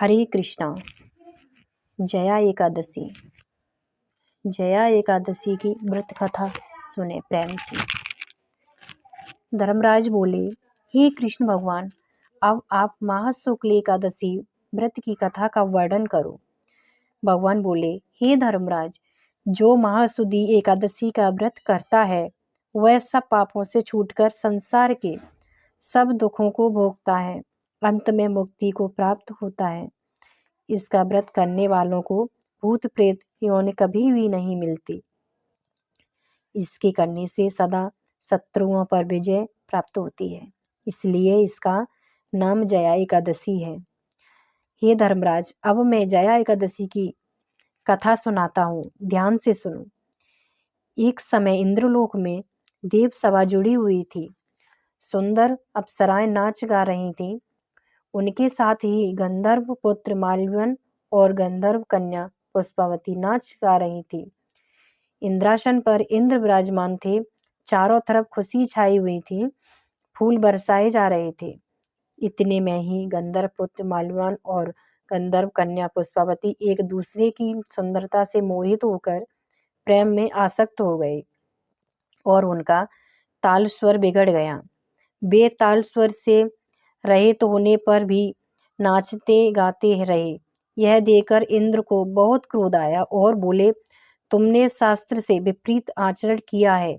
हरे कृष्णा। जया एकादशी। जया एकादशी की व्रत कथा सुने प्रेम से। धर्मराज बोले, हे कृष्ण भगवान, अब आप महाशुक्ल एकादशी व्रत की कथा का वर्णन करो। भगवान बोले, हे धर्मराज, जो महासुदी एकादशी का व्रत करता है वह सब पापों से छूटकर संसार के सब दुखों को भोगता है, अंत में मुक्ति को प्राप्त होता है। इसका व्रत करने वालों को भूत प्रेत योनि कभी भी नहीं मिलती। इसके करने से सदा शत्रुओं पर विजय प्राप्त होती है, इसलिए इसका नाम जया एकादशी है। हे धर्मराज, अब मैं जया एकादशी की कथा सुनाता हूँ, ध्यान से सुनो। एक समय इंद्रलोक में देव सभा जुड़ी हुई थी। सुंदर अप्सराएं नाच गा रही थीं। उनके साथ ही गंधर्व पुत्र माल्यवन और गंधर्व कन्या पुष्पावती नाच गा रही थी। इंद्रासन पर इंद्र विराजमान थे। चारों तरफ खुशी छाई हुई थी। फूल बरसाए जा रहे थे। इतने में ही गंधर्व पुत्र माल्यवन और गंधर्व कन्या पुष्पावती एक दूसरे की सुंदरता से मोहित होकर प्रेम में आसक्त हो गए और उनका ताल स्वर बिगड़ गया। वे ताल स्वर से रहित होने पर भी नाचते गाते रहे। यह देखकर इंद्र को बहुत क्रोध आया और बोले, तुमने शास्त्र से विपरीत आचरण किया है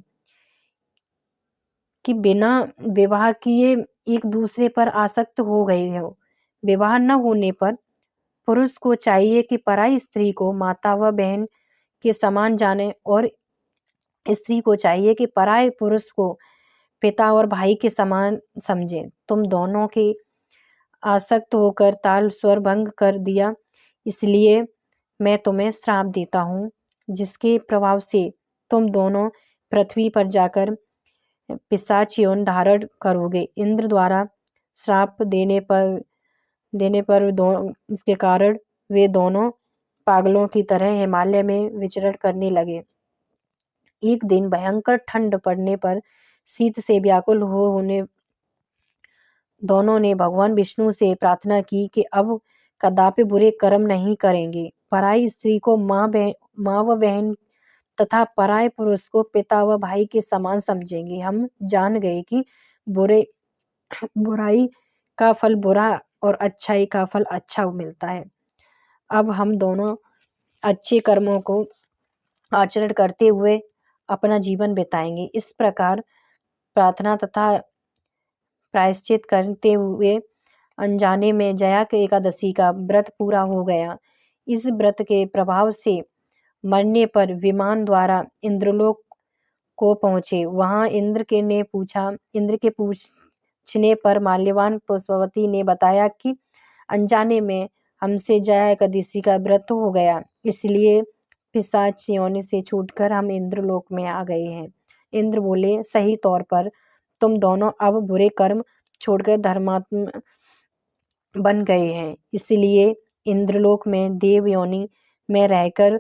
कि बिना विवाह किए एक दूसरे पर आसक्त हो गए हो। विवाह न होने पर पुरुष को चाहिए कि पराई स्त्री को माता व बहन के समान जाने और स्त्री को चाहिए कि पराये पुरुष को पिता और भाई के समान समझे। तुम दोनों के आसक्त होकर ताल स्वर भंग कर दिया, इसलिए मैं तुम्हें श्राप देता हूँ, जिसके प्रभाव से तुम दोनों पृथ्वी पर जाकर पिशाच यौन धारण करोगे। इंद्र द्वारा श्राप देने पर इसके कारण वे दोनों पागलों की तरह हिमालय में विचरण करने लगे। एक दिन भयंकर ठंड पड़ने पर शीत से व्याकुल होने दोनों ने भगवान विष्णु से प्रार्थना की कि अब कदापि बुरे कर्म नहीं करेंगे। पराई स्त्री को माँ व बहन तथा पराये पुरुष को पिता व भाई के समान समझेंगे। हम जान गए कि बुराई का फल बुरा और अच्छाई का फल अच्छा मिलता है। अब हम दोनों अच्छे कर्मों को आचरण करते हुए अपना जीवन बिताएंगे। इस प्रकार प्रार्थना तथा प्रायश्चित करते हुए अनजाने में जया के एकादशी का व्रत पूरा हो गया। इस व्रत के प्रभाव से मरने पर विमान द्वारा इंद्रलोक को पहुंचे। वहां इंद्र के पूछने पर माल्यवान पुष्पवती ने बताया कि अनजाने में हमसे जया एकादशी का व्रत हो गया, इसलिए पिशाच योनि से छूटकर हम इंद्रलोक में आ गए हैं। इंद्र बोले, सही तौर पर तुम दोनों अब बुरे कर्म छोड़कर धर्मात्म बन गए हैं, इसलिए इंद्रलोक में देव योनि में रहकर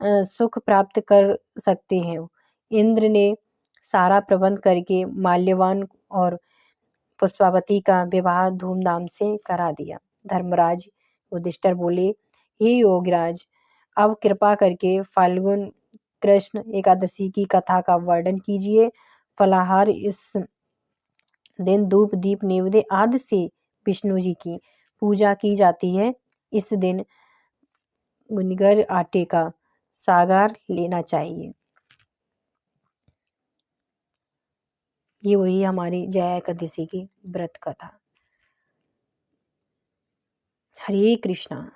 सुख प्राप्त कर सकते हैं। इंद्र ने सारा प्रबंध करके माल्यवान और पुष्पावती का विवाह धूमधाम से करा दिया। धर्मराज युधिष्ठिर बोले, हे योगराज, अब कृपा करके फाल्गुन कृष्ण एकादशी की कथा का वर्णन कीजिए। फलाहार इस दिन धूप दीप नैवेद्य आदि से विष्णु जी की पूजा की जाती है। इस दिन गुनगर आटे का सागार लेना चाहिए। ये वही हमारी जया एकादशी की व्रत कथा। हरे कृष्णा।